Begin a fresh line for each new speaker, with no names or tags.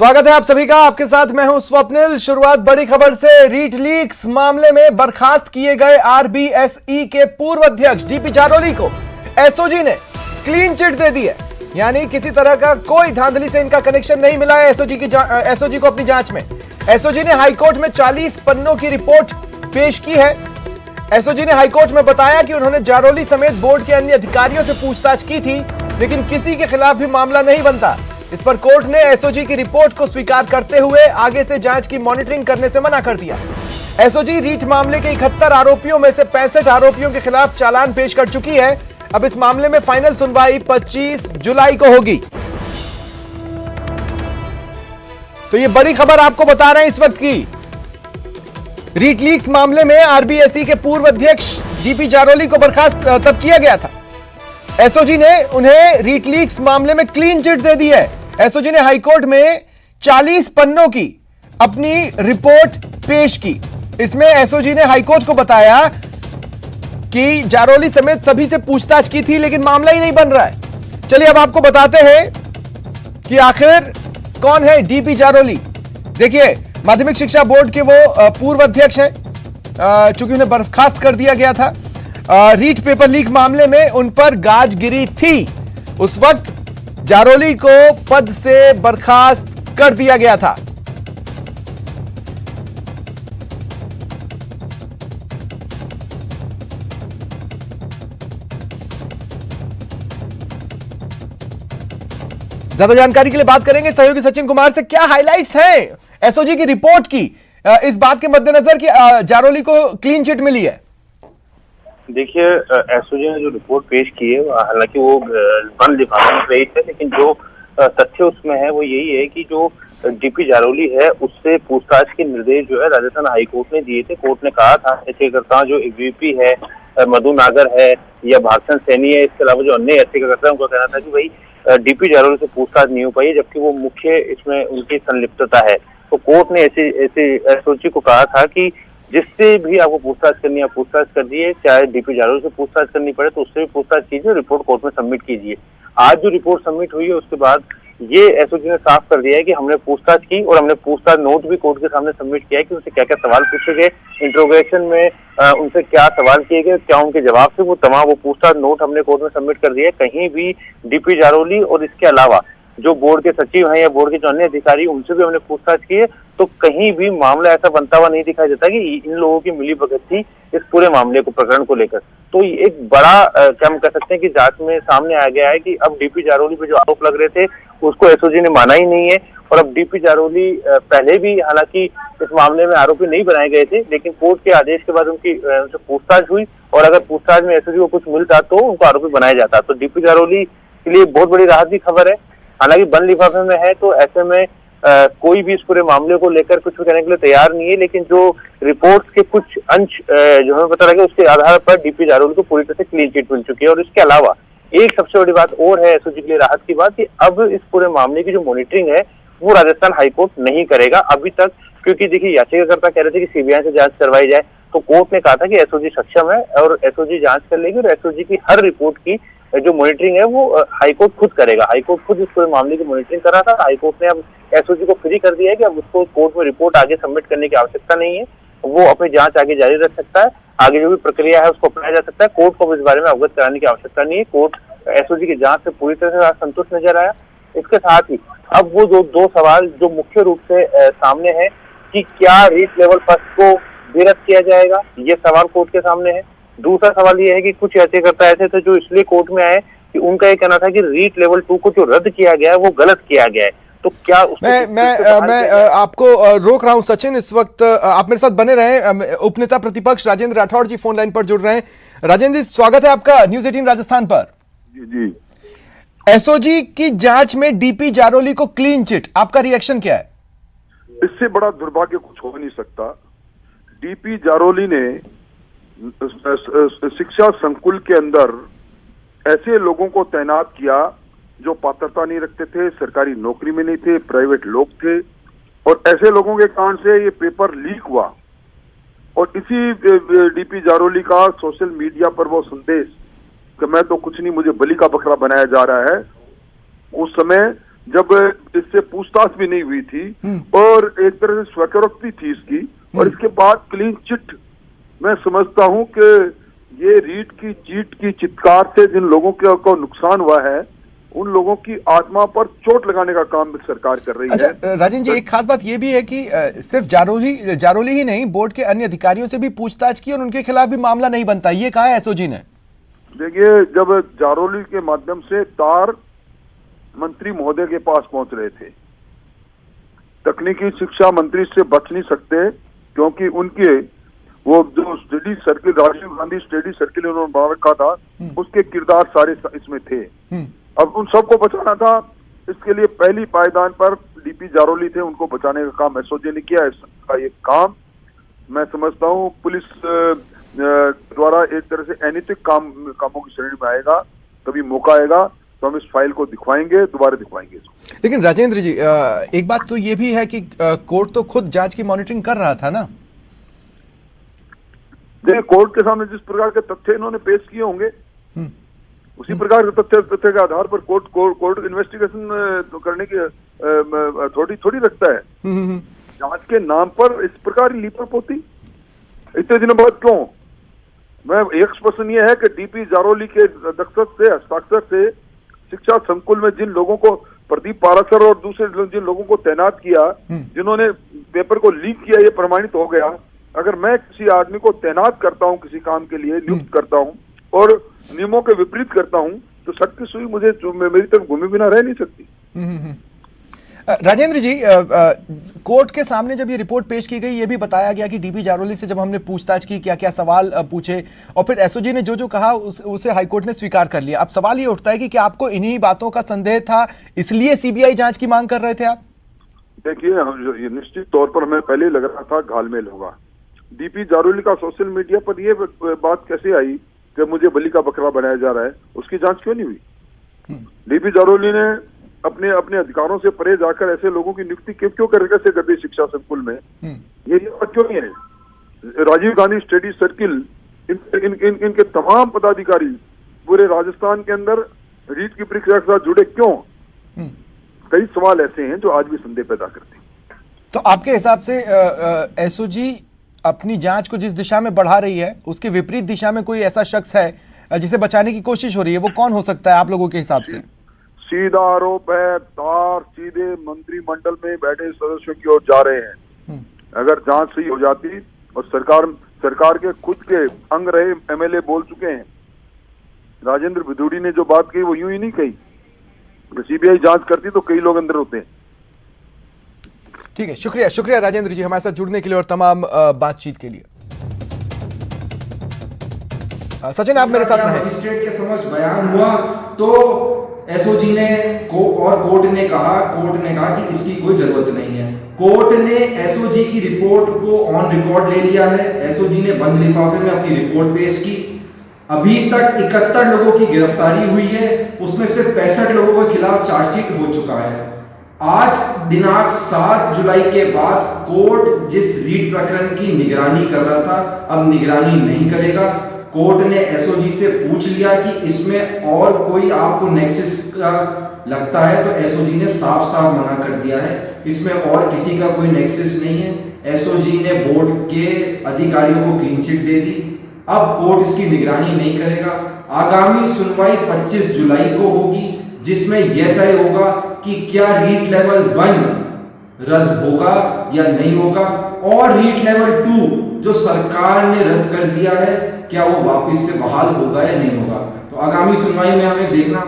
स्वागत है आप सभी का। आपके साथ मैं हूं स्वप्निल। शुरुआत बड़ी खबर से। रीट लीक्स मामले में बर्खास्त किए गए आरबीएसई के पूर्व अध्यक्ष डीपी जारोली को एसओजी ने क्लीन चिट दे दी है। यानी किसी तरह का कोई धांधली से इनका कनेक्शन नहीं मिला है एसओजी को अपनी जांच में। एसओजी ने हाईकोर्ट में 40 पन्नों की रिपोर्ट पेश की है। एसओजी ने हाईकोर्ट में बताया कि उन्होंने जारोली समेत बोर्ड के अन्य अधिकारियों से पूछताछ की थी, लेकिन किसी के खिलाफ भी मामला नहीं बनता। इस पर कोर्ट ने एसओजी की रिपोर्ट को स्वीकार करते हुए आगे से जांच की मॉनिटरिंग करने से मना कर दिया। एसओजी रीट मामले के 71 आरोपियों में से 65 आरोपियों के खिलाफ चालान पेश कर चुकी है। अब इस मामले में फाइनल सुनवाई 25 जुलाई को होगी। तो ये बड़ी खबर आपको बता रहे हैं इस वक्त की। रीट लीक्स मामले में आरबीएसई के पूर्व अध्यक्ष डीपी जारोली को बर्खास्त तब किया गया था। एसओजी ने उन्हें रीट लीक्स मामले में क्लीन चिट दे दी है। एसओजी ने हाईकोर्ट में 40 पन्नों की अपनी रिपोर्ट पेश की। इसमें एसओजी ने हाईकोर्ट को बताया कि जारोली समेत सभी से पूछताछ की थी, लेकिन मामला ही नहीं बन रहा है। चलिए अब आपको बताते हैं कि आखिर कौन है डीपी जारोली। देखिए, माध्यमिक शिक्षा बोर्ड के वो पूर्व अध्यक्ष हैं, चूंकि उन्हें बर्खास्त कर दिया गया था। रीट पेपर लीक मामले में उन पर गाज गिरी थी। उस वक्त जारोली को पद से बर्खास्त कर दिया गया था। ज्यादा जानकारी के लिए बात करेंगे सहयोगी सचिन कुमार से। क्या हाइलाइट्स हैं एसओजी की रिपोर्ट की इस बात के मद्देनजर कि जारोली को क्लीन चिट मिली है?
देखिए, एसओजी ने जो रिपोर्ट पेश की है, हालांकि वो वन लिफाफे में रही है, लेकिन जो तथ्य उसमें है वो यही है कि जो डीपी जारोली है उससे पूछताछ के निर्देश जो है राजस्थान हाईकोर्ट ने दिए थे। कोर्ट ने कहा था याचिकाकर्ता जो एबीवीपी है, मधु नागर है या भागचंद सैनी है, इसके अलावा जो अन्य याचिकाकर्ता है, उनका कहना था कि भाई डीपी जारोली से पूछताछ नहीं हो पाई, जबकि वो मुख्य इसमें उनकी संलिप्तता है। तो कोर्ट ने ऐसे एसओजी को कहा था कि जिससे भी आपको पूछताछ करनी है आप पूछताछ कर दिए, चाहे डीपी जारोली से पूछताछ करनी पड़े तो उससे भी पूछताछ कीजिए, रिपोर्ट कोर्ट में सबमिट कीजिए। आज जो रिपोर्ट सबमिट हुई है उसके बाद ये एसओजी ने साफ कर दिया है कि हमने पूछताछ की और हमने पूछताछ नोट भी कोर्ट के सामने सबमिट किया है कि उनसे क्या क्या सवाल पूछे गए, इंट्रोगेशन में उनसे क्या सवाल किए गए, क्या उनके जवाब थे, वो तमाम वो पूछताछ नोट हमने कोर्ट में सबमिट कर दिया है। कहीं भी डीपी जारोली और इसके अलावा जो बोर्ड के सचिव हैं या बोर्ड के जो अन्य अधिकारी उनसे भी हमने पूछताछ की है, तो कहीं भी मामला ऐसा बनता हुआ नहीं दिखाई देता कि इन लोगों की मिलीभगत थी इस पूरे मामले को, प्रकरण को लेकर। तो एक बड़ा क्या हम कह सकते हैं कि जांच में सामने आ गया है कि अब डीपी जारोली पे जो आरोप लग रहे थे उसको एसओजी ने माना ही नहीं है। और अब डीपी जारोली पहले भी हालांकि इस मामले में आरोपी नहीं बनाए गए थे, लेकिन कोर्ट के आदेश के बाद उनसे पूछताछ हुई और अगर पूछताछ में एसओजी को कुछ मिलता तो उनको आरोपी बनाया जाता। तो डीपी जारोली के लिए बहुत बड़ी राहत की खबर है। हालांकि बंद लिफाफे में है तो ऐसे में कोई भी इस पूरे मामले को लेकर कुछ भी कहने के लिए तैयार नहीं है, लेकिन जो रिपोर्ट्स के कुछ अंश जो हमें पता लगे उसके आधार पर डीपी जारोली को पूरी तरह से क्लीन चिट मिल चुकी है। और इसके अलावा एक सबसे बड़ी बात और है एसओजी के लिए राहत की बात कि अब इस पूरे मामले की जो मॉनिटरिंग है वो राजस्थान हाईकोर्ट नहीं करेगा अभी तक, क्योंकि देखिए याचिकाकर्ता कह रहे थे कि सीबीआई से जांच करवाई जाए, तो कोर्ट ने कहा था कि एसओजी सक्षम है और एसओजी जांच कर लेगी और एसओजी की हर रिपोर्ट की जो मॉनिटरिंग है वो हाईकोर्ट खुद करेगा। हाईकोर्ट खुद इस पूरे मामले की मॉनिटरिंग कर रहा था। हाईकोर्ट ने अब एसओजी को फ्री कर दिया है कि अब उसको कोर्ट में रिपोर्ट आगे सबमिट करने की आवश्यकता नहीं है, वो अपनी जांच आगे जारी रख सकता है, आगे जो भी प्रक्रिया है उसको अपनाया जा सकता है। कोर्ट को इस बारे में अवगत कराने की आवश्यकता नहीं है। कोर्ट एसओजी की जांच से पूरी तरह से संतुष्ट नजर आया। इसके साथ ही अब वो जो दो सवाल जो मुख्य रूप से सामने है कि क्या रीट लेवल फर्स्ट को निरस्त किया जाएगा, ये सवाल कोर्ट के सामने है। दूसरा सवाल ये है कि कुछ याचिकाकर्ता ऐसे थे जो इसलिए कोर्ट में आए कि उनका ये कहना था कि रीट लेवल 2 को जो रद्द किया गया है वो गलत किया गया है। तो क्या
मैं आपको रोक रहा हूं सचिन, इस वक्त आप मेरे साथ बने रहें। उपनेता प्रतिपक्ष राजेंद्र राठौड़ जी फोन लाइन पर जुड़ रहे हैं। राजेंद्र जी, स्वागत है आपका न्यूज 18 राजस्थान पर।
जी।
एसओजी की जांच में डीपी जारोली को क्लीन चिट, आपका रिएक्शन क्या है?
इससे बड़ा दुर्भाग्य कुछ हो नहीं सकता। डीपी जारोली ने शिक्षा संकुल के अंदर ऐसे लोगों को तैनात किया जो पात्रता नहीं रखते थे, सरकारी नौकरी में नहीं थे, प्राइवेट लोग थे, और ऐसे लोगों के कारण से ये पेपर लीक हुआ। और इसी डीपी जारोली का सोशल मीडिया पर वो संदेश कि मैं तो कुछ नहीं, मुझे बलि का बकरा बनाया जा रहा है, उस समय जब इससे पूछताछ भी नहीं हुई थी और एक तरह से स्वीकारोक्ति थी इसकी, और इसके बाद क्लीन चिट, मैं समझता हूं कि ये रीट की चीट की चित्कार से जिन लोगों को नुकसान हुआ है, उन लोगों की आत्मा पर चोट लगाने का काम सरकार कर रही है।
अच्छा राजेंद्र जी, एक खास बात ये भी है कि सिर्फ जारोली ही नहीं, बोर्ड के अन्य अधिकारियों से भी पूछताछ की और उनके खिलाफ भी मामला नहीं बनता, ये कहा है एसओजी ने।
देखिए, जब जारोली के माध्यम से तार मंत्री महोदय के पास पहुंच रहे थे, तकनीकी शिक्षा मंत्री से बच नहीं सकते, क्योंकि उनके वो जो study circle, Rajiv Gandhi study circle उन्होंने बना रखा था, उसके किरदार सारे इसमें थे। अब उन सबको बचाना था, इसके लिए पहली पायदान पर डीपी जारोली थे, उनको बचाने का काम एसओजी ने किया। इसका ये काम मैं समझता हूं पुलिस द्वारा एक तरह से अनैतिक कामों की श्रेणी में आएगा। कभी मौका आएगा तो हम इस फाइल को दिखवाएंगे, दोबारा दिखवाएंगे इसको।
लेकिन राजेंद्र जी, एक बात तो ये भी है कि कोर्ट तो खुद जांच की मॉनिटरिंग कर रहा था ना।
देखिए, कोर्ट के सामने जिस प्रकार के तथ्य इन्होंने पेश किए होंगे, उसी प्रकार के तथ्य के आधार पर कोर्ट इन्वेस्टिगेशन करने की थोड़ी रखता है। जांच के नाम पर इस प्रकार की लीपापोती इतने दिनों बाद क्यों? मैं एक प्रश्न यह है कि डीपी जारोली के दस्तखत से, हस्ताक्षर से शिक्षा संकुल में जिन लोगों को, प्रदीप पाराशर और दूसरे जिन लोगों को तैनात किया, जिन्होंने पेपर को लीक किया, ये प्रमाणित हो गया। अगर मैं किसी आदमी को तैनात करता हूं, किसी काम के लिए नियुक्त करता हूं और नियमों के विपरीत करता हूं, तो सट की सुई मुझे मेरी तक घूमे बिना रह नहीं सकती।
राजेंद्र जी, कोर्ट के सामने जब ये रिपोर्ट पेश की गई, ये भी बताया गया कि डीपी जारोली से जब हमने पूछताछ की, क्या क्या सवाल पूछे और फिर एसओजी ने जो कहा उसे हाईकोर्ट ने स्वीकार कर लिया। अब सवाल ये उठता है कि क्या आपको इन्हीं बातों का संदेह था, इसलिए सीबीआई जांच की मांग कर रहे थे आप?
देखिए, निश्चित तौर पर हमें पहले ही लग रहा था घालमेल होगा। डीपी जारोली का सोशल मीडिया पर ये बात कैसे आई कि मुझे बलि का बकरा बनाया जा रहा है, उसकी जांच क्यों नहीं हुई? डीपी जारोली ने अपने अधिकारों से परे जाकर ऐसे लोगों की नियुक्ति कैसे कर दी शिक्षा संकुल में? ये बात क्यों नहीं है? राजीव गांधी स्टडी सर्किल, इनके तमाम पदाधिकारी पूरे राजस्थान के अंदर रीट की परीक्षा के साथ जुड़े क्यों? कई सवाल ऐसे हैं जो आज भी संदेह पैदा करते हैं।
तो आपके हिसाब से एसओजी अपनी जांच को जिस दिशा में बढ़ा रही है, उसके विपरीत दिशा में कोई ऐसा शख्स है जिसे बचाने की कोशिश हो रही है? वो कौन हो सकता है आप लोगों के हिसाब से?
सीधा आरोप है, तार सीधे मंत्रिमंडल में बैठे सदस्यों की ओर जा रहे हैं। अगर जांच सही हो जाती, और सरकार के खुद के अंग रहे एमएलए बोल चुके हैं, राजेंद्र भिदुड़ी ने जो बात कही वो यूं ही नहीं कही, सीबीआई जांच करती तो कई लोग अंदर होते हैं।
ठीक है, शुक्रिया राजेंद्र जी हमारे साथ जुड़ने के लिए और तमाम बातचीत के लिए। सचिन, आप मेरे साथ रहे।
मजिस्ट्रेट के समक्ष बयान हुआ तो एसओजी ने कोर्ट ने कहा कि इसकी कोई जरूरत नहीं है। कोर्ट ने एसओजी की रिपोर्ट को ऑन रिकॉर्ड ले लिया है। एसओजी ने बंद लिफाफे में अपनी रिपोर्ट पेश की। अभी तक 71 लोगों की गिरफ्तारी हुई है, उसमें से 65 लोगों के खिलाफ चार्जशीट हो चुका है। आज दिनांक 7 जुलाई के बाद कोर्ट जिस रीट प्रकरण की निगरानी कर रहा था, अब निगरानी नहीं करेगा। कोर्ट ने एसओजी से पूछ लिया कि इसमें और कोई आपको नेक्सस का लगता है, तो एसओजी ने साफ मना कर दिया है, इसमें और किसी का कोई नेक्सस नहीं है। एसओजी ने बोर्ड के अधिकारियों को क्लीन चिट दे दी। अब कोर्ट इसकी निगरानी नहीं करेगा। आगामी सुनवाई 25 जुलाई को होगी, जिसमें यह तय होगा कि क्या रीट लेवल 1 रद्द होगा या नहीं होगा, और रीट लेवल 2 जो सरकार ने रद्द कर दिया है, क्या वो वापस से बहाल होगा या नहीं होगा। तो आगामी सुनवाई में हमें देखना